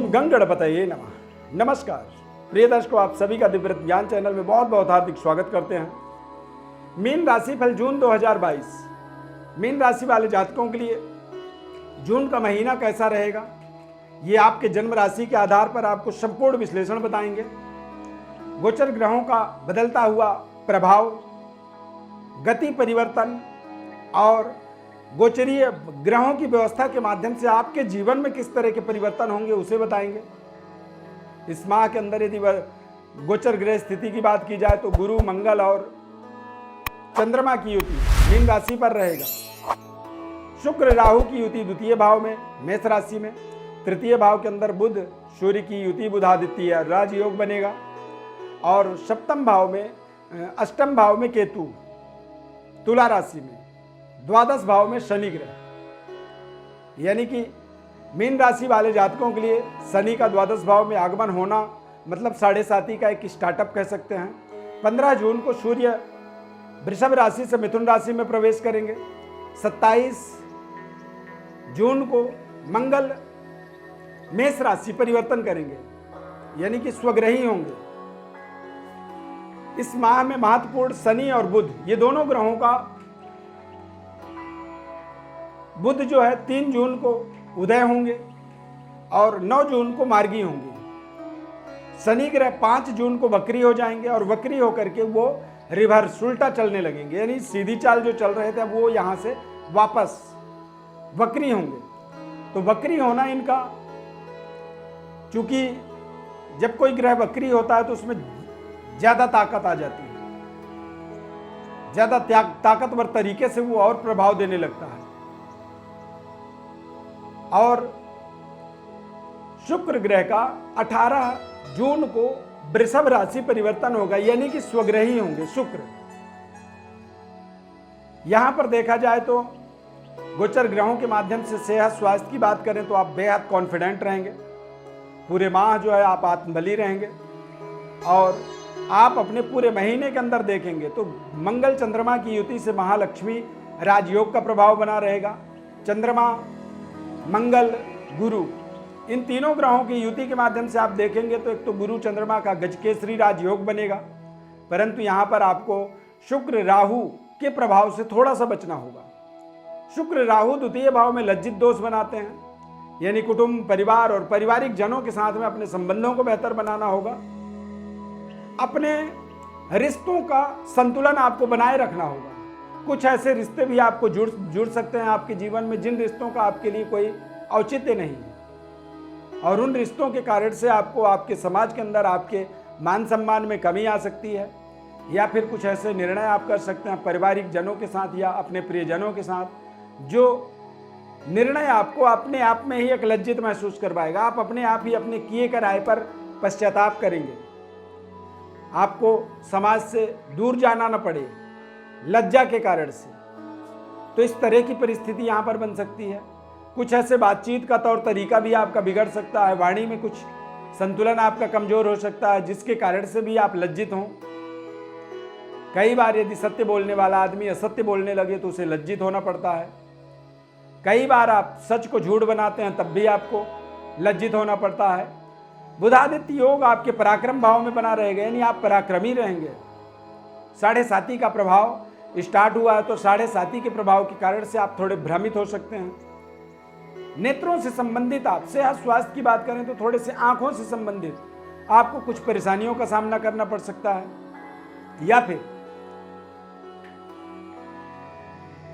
गं गणपतये नमः। नमस्कार प्रिय दर्शकों, आप सभी का दिव्य ज्ञान चैनल में बहुत बहुत हार्दिक स्वागत करते हैं। मीन राशि फल जून 2022 मीन राशि वाले जातकों के लिए जून का महीना कैसा रहेगा, ये आपके जन्म राशि के आधार पर आपको संपूर्ण विश्लेषण बताएंगे। गोचर ग्रहों का बदलता हुआ प्रभाव, गति परिवर्तन और गोचरीय ग्रहों की व्यवस्था के माध्यम से आपके जीवन में किस तरह के परिवर्तन होंगे उसे बताएंगे। इस माह के अंदर यदि गोचर ग्रह स्थिति की बात की जाए तो गुरु, मंगल और चंद्रमा की युति मीन राशि पर रहेगा। शुक्र राहु की युति द्वितीय भाव में मेष राशि में, तृतीय भाव के अंदर बुध सूर्य की युति बुधादित्य राजयोग बनेगा और सप्तम भाव में अष्टम भाव में केतु तुला राशि में, द्वादश भाव में शनि ग्रह। यानी कि मीन राशि वाले जातकों के लिए शनि का द्वादश भाव में आगमन होना मतलब 7.5 का एक स्टार्टअप कह सकते हैं। 15 जून को सूर्य वृषभ राशि से मिथुन राशि में प्रवेश करेंगे। 27 जून को मंगल मेष राशि परिवर्तन करेंगे, यानी कि स्वग्रही होंगे। इस माह में महत्वपूर्ण शनि और बुध, ये दोनों ग्रहों का, बुध जो है 3 जून को उदय होंगे और 9 जून को मार्गी होंगे। शनि ग्रह 5 जून को वक्री हो जाएंगे और वक्री होकर के वो रिवर्स उल्टा चलने लगेंगे, यानी सीधी चाल जो चल रहे थे वो यहां से वापस वक्री होंगे। तो वक्री होना इनका, चूंकि जब कोई ग्रह वक्री होता है तो उसमें ज्यादा ताकत आ जाती है, ज्यादा ताकतवर तरीके से वो और प्रभाव देने लगता है। और शुक्र ग्रह का 18 जून को वृषभ राशि परिवर्तन होगा, यानी कि स्वग्रही होंगे शुक्र। यहां पर देखा जाए तो गोचर ग्रहों के माध्यम से सेहत स्वास्थ्य की बात करें तो आप बेहद कॉन्फिडेंट रहेंगे। पूरे माह जो है आप आत्मबली रहेंगे और आप अपने पूरे महीने के अंदर देखेंगे तो मंगल चंद्रमा की युति से महालक्ष्मी राजयोग का प्रभाव बना रहेगा। चंद्रमा, मंगल, गुरु, इन तीनों ग्रहों की युति के माध्यम से आप देखेंगे तो एक तो गुरु चंद्रमा का गजकेसरी राजयोग बनेगा, परंतु यहां पर आपको शुक्र राहु के प्रभाव से थोड़ा सा बचना होगा। शुक्र राहु द्वितीय भाव में लज्जित दोष बनाते हैं, यानी कुटुंब, परिवार और पारिवारिक जनों के साथ में अपने संबंधों को बेहतर बनाना होगा। अपने रिश्तों का संतुलन आपको बनाए रखना होगा। कुछ ऐसे रिश्ते भी आपको जुड़ सकते हैं आपके जीवन में जिन रिश्तों का आपके लिए कोई औचित्य नहीं है, और उन रिश्तों के कारण से आपको आपके समाज के अंदर आपके मान सम्मान में कमी आ सकती है, या फिर कुछ ऐसे निर्णय आप कर सकते हैं पारिवारिक जनों के साथ या अपने प्रियजनों के साथ जो निर्णय आपको अपने आप में ही एक लज्जित महसूस करवाएगा। आप अपने आप ही अपने किए कराए पर पश्चाताप करेंगे, आपको समाज से दूर जाना न पड़े लज्जा के कारण से। तो इस तरह की परिस्थिति यहां पर बन सकती है। कुछ ऐसे बातचीत का तौर तरीका भी आपका बिगड़ सकता है, वाणी में कुछ संतुलन आपका कमजोर हो सकता है जिसके कारण से भी आप लज्जित हों। कई बार यदि सत्य बोलने वाला आदमी असत्य बोलने लगे तो उसे लज्जित होना पड़ता है। कई बार आप सच को झूठ बनाते हैं तब भी आपको लज्जित होना पड़ता है। बुधादित्य योग आपके पराक्रम भाव में बना रहेगा, यानी आप पराक्रमी रहेंगे। 7.5 का प्रभाव स्टार्ट हुआ है तो 7.5 के प्रभाव के कारण से आप थोड़े भ्रमित हो सकते हैं। नेत्रों से संबंधित आप सेहत स्वास्थ्य की बात करें तो थोड़े से आंखों से संबंधित आपको कुछ परेशानियों का सामना करना पड़ सकता है, या फिर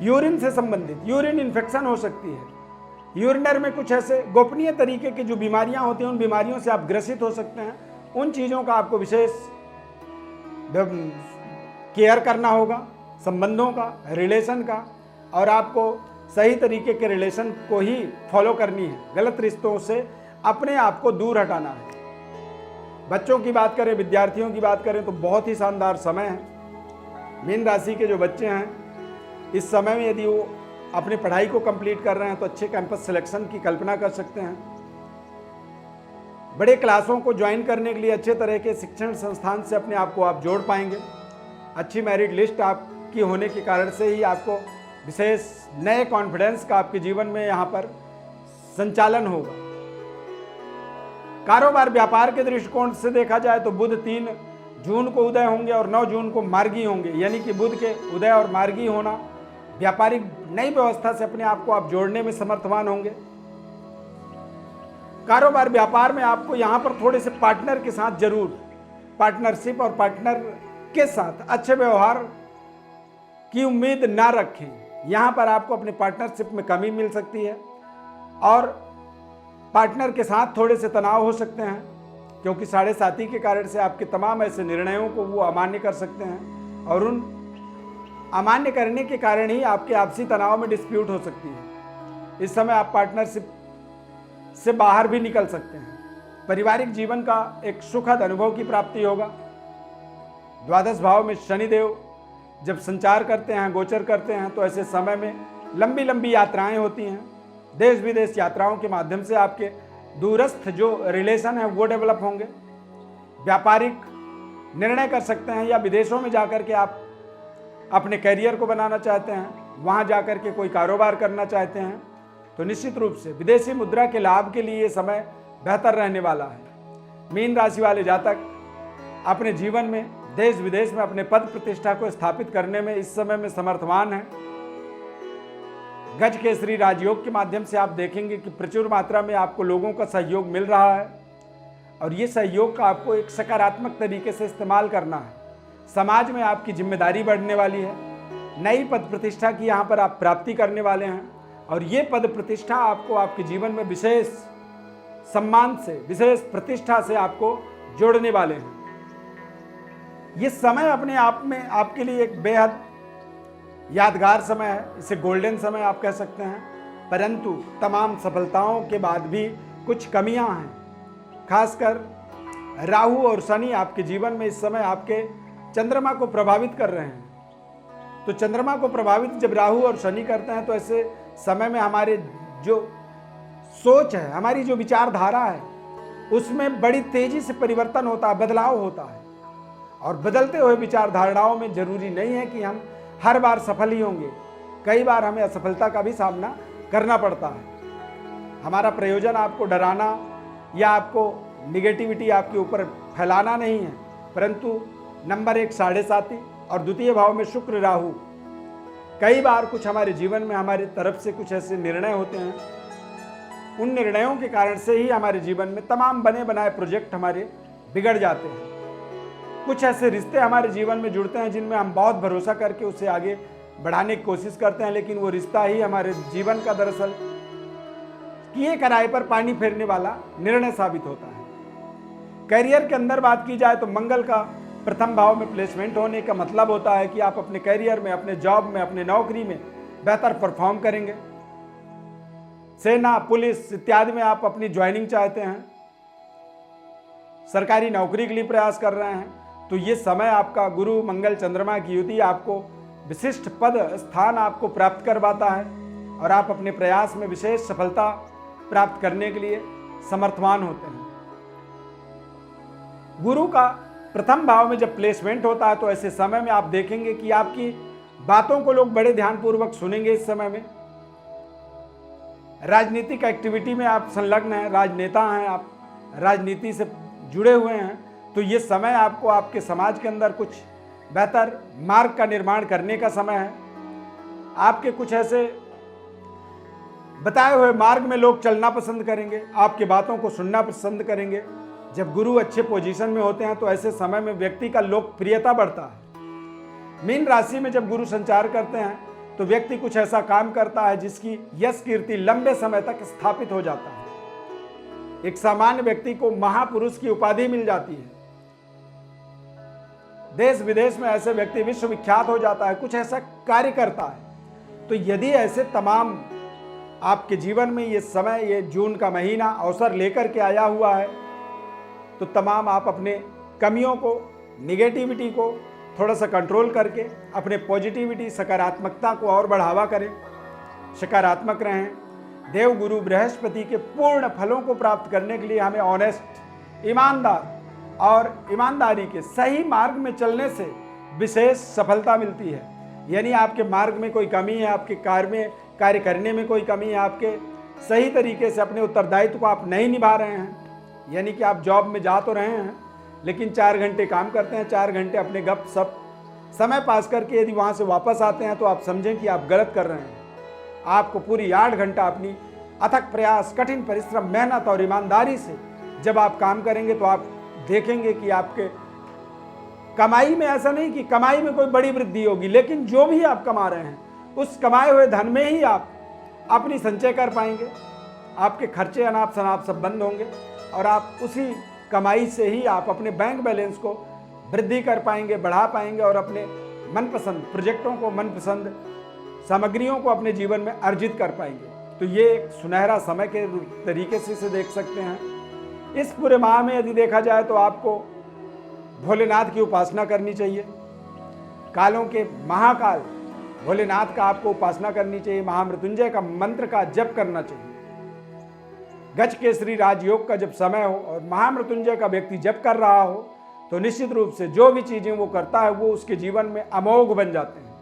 यूरिन से संबंधित यूरिन इन्फेक्शन हो सकती है। यूरिनर में कुछ ऐसे गोपनीय तरीके की जो बीमारियां होती हैं उन बीमारियों से आप ग्रसित हो सकते हैं। उन चीजों का आपको विशेष केयर करना होगा, संबंधों का, रिलेशन का, और आपको सही तरीके के रिलेशन को ही फॉलो करनी है। गलत रिश्तों से अपने आप को दूर हटाना है। बच्चों की बात करें, विद्यार्थियों की बात करें तो बहुत ही शानदार समय है। मीन राशि के जो बच्चे हैं इस समय में यदि वो अपनी पढ़ाई को कंप्लीट कर रहे हैं तो अच्छे कैंपस सिलेक्शन की कल्पना कर सकते हैं। बड़े क्लासों को ज्वाइन करने के लिए अच्छे तरह के शिक्षण संस्थान से अपने आप को आप जोड़ पाएंगे। अच्छी मेरिट लिस्ट आपकी होने के कारण से ही आपको विशेष नए कॉन्फिडेंस का आपके जीवन में यहाँ पर संचालन होगा। कारोबार व्यापार के दृष्टिकोण से देखा जाए तो बुध 3 जून को उदय होंगे और 9 जून को मार्गी होंगे, यानी कि बुध के उदय और मार्गी होना व्यापारिक नई व्यवस्था से अपने आप को आप जोड़ने में समर्थवान होंगे। कारोबार व्यापार में आपको यहां पर थोड़े से पार्टनर के साथ जरूर पार्टनरशिप और पार्टनर के साथ अच्छे व्यवहार की उम्मीद ना रखें। यहां पर आपको अपने पार्टनरशिप में कमी मिल सकती है और पार्टनर के साथ थोड़े से तनाव हो सकते हैं, क्योंकि 7.5 के कारण से आपके तमाम ऐसे निर्णयों को वो अमान्य कर सकते हैं और उन अमान्य करने के कारण ही आपके आपसी तनाव में डिस्प्यूट हो सकती है। इस समय आप पार्टनरशिप से बाहर भी निकल सकते हैं। पारिवारिक जीवन का एक सुखद अनुभव की प्राप्ति होगा। द्वादश भाव में शनिदेव जब संचार करते हैं, गोचर करते हैं, तो ऐसे समय में लंबी लंबी यात्राएं होती हैं। देश विदेश यात्राओं के माध्यम से आपके दूरस्थ जो रिलेशन है वो डेवलप होंगे। व्यापारिक निर्णय कर सकते हैं या विदेशों में जाकर के आप अपने करियर को बनाना चाहते हैं, वहां जाकर के कोई कारोबार करना चाहते हैं, तो निश्चित रूप से विदेशी मुद्रा के लाभ के लिए ये समय बेहतर रहने वाला है। मीन राशि वाले जातक अपने जीवन में देश विदेश में अपने पद प्रतिष्ठा को स्थापित करने में इस समय में समर्थवान हैं। गज केसरी राजयोग के माध्यम से आप देखेंगे कि प्रचुर मात्रा में आपको लोगों का सहयोग मिल रहा है और ये सहयोग का आपको एक सकारात्मक तरीके से इस्तेमाल करना है। समाज में आपकी जिम्मेदारी बढ़ने वाली है। नई पद प्रतिष्ठा की यहाँ पर आप प्राप्ति करने वाले हैं और ये पद प्रतिष्ठा आपको आपके जीवन में विशेष सम्मान से, विशेष प्रतिष्ठा से आपको जोड़ने वाले हैं। ये समय अपने आप में आपके लिए एक बेहद यादगार समय है, इसे गोल्डन समय आप कह सकते हैं। परंतु तमाम सफलताओं के बाद भी कुछ कमियां हैं। खासकर राहु और शनि आपके जीवन में इस समय आपके चंद्रमा को प्रभावित कर रहे हैं। तो चंद्रमा को प्रभावित जब राहु और शनि करते हैं तो ऐसे समय में हमारे जो सोच है, हमारी जो विचारधारा है, उसमें बड़ी तेजी से परिवर्तन होता है, बदलाव होता है। और बदलते हुए विचारधाराओं में जरूरी नहीं है कि हम हर बार सफल ही होंगे। कई बार हमें असफलता का भी सामना करना पड़ता है। हमारा प्रयोजन आपको डराना या आपको निगेटिविटी आपके ऊपर फैलाना नहीं है, परंतु नंबर 1 7.5 और द्वितीय भाव में शुक्र राहु, कई बार कुछ हमारे जीवन में हमारी तरफ से कुछ ऐसे निर्णय होते हैं, उन निर्णयों के कारण से ही हमारे जीवन में तमाम बने बनाए प्रोजेक्ट हमारे बिगड़ जाते हैं। कुछ ऐसे रिश्ते हमारे जीवन में जुड़ते हैं जिनमें हम बहुत भरोसा करके उसे आगे बढ़ाने की कोशिश करते हैं, लेकिन वो रिश्ता ही हमारे जीवन का दरअसल किए कराए पर पानी फेरने वाला निर्णय साबित होता है। करियर के अंदर बात की जाए तो मंगल का प्रथम भाव में प्लेसमेंट होने का मतलब होता है कि आप अपने करियर में, अपने जॉब में, अपने नौकरी में बेहतर परफॉर्म करेंगे। सेना, पुलिस इत्यादि में आप अपनी ज्वाइनिंग चाहते हैं, सरकारी नौकरी के लिए प्रयास कर रहे हैं, तो ये समय आपका गुरु मंगल चंद्रमा की युति आपको विशिष्ट पद स्थान आपको प्राप्त करवाता है और आप अपने प्रयास में विशेष सफलता प्राप्त करने के लिए समर्थवान होते हैं। गुरु का प्रथम भाव में जब प्लेसमेंट होता है तो ऐसे समय में आप देखेंगे कि आपकी बातों को लोग बड़े ध्यानपूर्वक सुनेंगे। इस समय में राजनीतिक एक्टिविटी में आप संलग्न हैं, राजनेता हैं, आप राजनीति से जुड़े हुए हैं, तो ये समय आपको आपके समाज के अंदर कुछ बेहतर मार्ग का निर्माण करने का समय है। आपके कुछ ऐसे बताए हुए मार्ग में लोग चलना पसंद करेंगे, आपके बातों को सुनना पसंद करेंगे। जब गुरु अच्छे पोजीशन में होते हैं तो ऐसे समय में व्यक्ति का लोकप्रियता बढ़ता है। मीन राशि में जब गुरु संचार करते हैं तो व्यक्ति कुछ ऐसा काम करता है जिसकी यश कीर्ति लंबे समय तक स्थापित हो जाता है। एक सामान्य व्यक्ति को महापुरुष की उपाधि मिल जाती है। देश विदेश में ऐसे व्यक्ति विश्वविख्यात हो जाता है, कुछ ऐसा कार्य करता है। तो यदि ऐसे तमाम आपके जीवन में ये समय, ये जून का महीना अवसर लेकर के आया हुआ है, तो तमाम आप अपने कमियों को, निगेटिविटी को थोड़ा सा कंट्रोल करके अपने पॉजिटिविटी, सकारात्मकता को और बढ़ावा करें, सकारात्मक रहें। देव गुरु बृहस्पति के पूर्ण फलों को प्राप्त करने के लिए हमें ऑनेस्ट, ईमानदार और ईमानदारी के सही मार्ग में चलने से विशेष सफलता मिलती है। यानी आपके मार्ग में कोई कमी है, आपके कार्य करने में कोई कमी है, आपके सही तरीके से अपने उत्तरदायित्व को आप नहीं निभा रहे हैं, यानी कि आप जॉब में जा तो रहे हैं लेकिन 4 घंटे काम करते हैं, 4 घंटे अपने गप सप समय पास करके यदि वहाँ से वापस आते हैं तो आप समझें कि आप गलत कर रहे हैं। आपको पूरी 8 घंटा अपनी अथक प्रयास, कठिन परिश्रम, मेहनत और ईमानदारी से जब आप काम करेंगे तो आप देखेंगे कि आपके कमाई में, ऐसा नहीं कि कमाई में कोई बड़ी वृद्धि होगी, लेकिन जो भी आप कमा रहे हैं उस कमाए हुए धन में ही आप अपनी संचय कर पाएंगे। आपके खर्चे अनाप शनाप सब बंद होंगे और आप उसी कमाई से ही आप अपने बैंक बैलेंस को वृद्धि कर पाएंगे, बढ़ा पाएंगे और अपने मनपसंद प्रोजेक्टों को, मनपसंद सामग्रियों को अपने जीवन में अर्जित कर पाएंगे। तो ये एक सुनहरा समय के तरीके से इसे देख सकते हैं। इस पूरे माह में यदि देखा जाए तो आपको भोलेनाथ की उपासना करनी चाहिए। कालों के महाकाल भोलेनाथ का आपको उपासना करनी चाहिए। महामृत्युंजय का मंत्र का जप करना चाहिए। गज केसरी राजयोग का जब समय हो और महामृत्युंजय का व्यक्ति जप कर रहा हो तो निश्चित रूप से जो भी चीजें वो करता है वो उसके जीवन में अमोघ बन जाते हैं,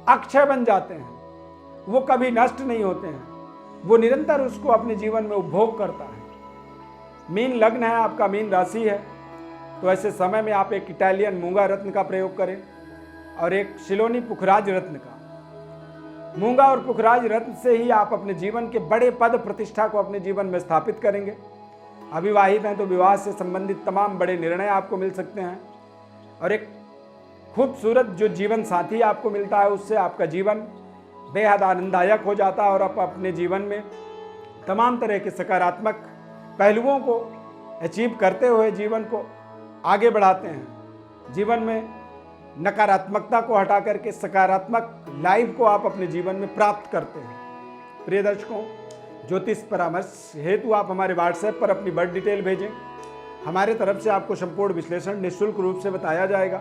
अक्षय बन जाते हैं, वो कभी नष्ट नहीं होते हैं, वो निरंतर उसको अपने जीवन में उपभोग करता है। मीन लग्न है आपका, मीन राशि है, तो ऐसे समय में आप एक इटालियन मूंगा रत्न का प्रयोग करें और एक शिलोनी पुखराज रत्न का। मूंगा और पुखराज रत्न से ही आप अपने जीवन के बड़े पद प्रतिष्ठा को अपने जीवन में स्थापित करेंगे। अविवाहित हैं तो विवाह से संबंधित तमाम बड़े निर्णय आपको मिल सकते हैं और एक खूबसूरत जो जीवन साथी आपको मिलता है उससे आपका जीवन बेहद आनंददायक हो जाता है और आप अपने जीवन में तमाम तरह के सकारात्मक पहलुओं को अचीव करते हुए जीवन को आगे बढ़ाते हैं। जीवन में नकारात्मकता को हटा करके सकारात्मक लाइफ को आप अपने जीवन में प्राप्त करते हैं। प्रिय दर्शकों, ज्योतिष परामर्श हेतु आप हमारे व्हाट्सएप पर अपनी बर्थ डिटेल भेजें। हमारे तरफ से आपको संपूर्ण विश्लेषण निःशुल्क रूप से बताया जाएगा।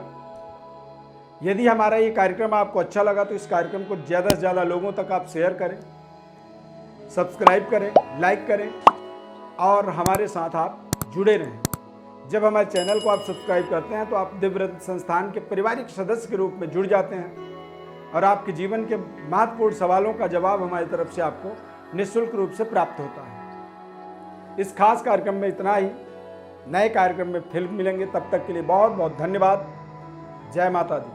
यदि हमारा ये कार्यक्रम आपको अच्छा लगा तो इस कार्यक्रम को ज़्यादा से ज़्यादा लोगों तक आप शेयर करें, सब्सक्राइब करें, लाइक करें और हमारे साथ आप जुड़े रहें। जब हमारे चैनल को आप सब्सक्राइब करते हैं तो आप दिव्यरत्न संस्थान के पारिवारिक सदस्य के रूप में जुड़ जाते हैं और आपके जीवन के महत्वपूर्ण सवालों का जवाब हमारी तरफ से आपको निःशुल्क रूप से प्राप्त होता है। इस खास कार्यक्रम में इतना ही। नए कार्यक्रम में फिर मिलेंगे, तब तक के लिए बहुत बहुत धन्यवाद। जय माता दी।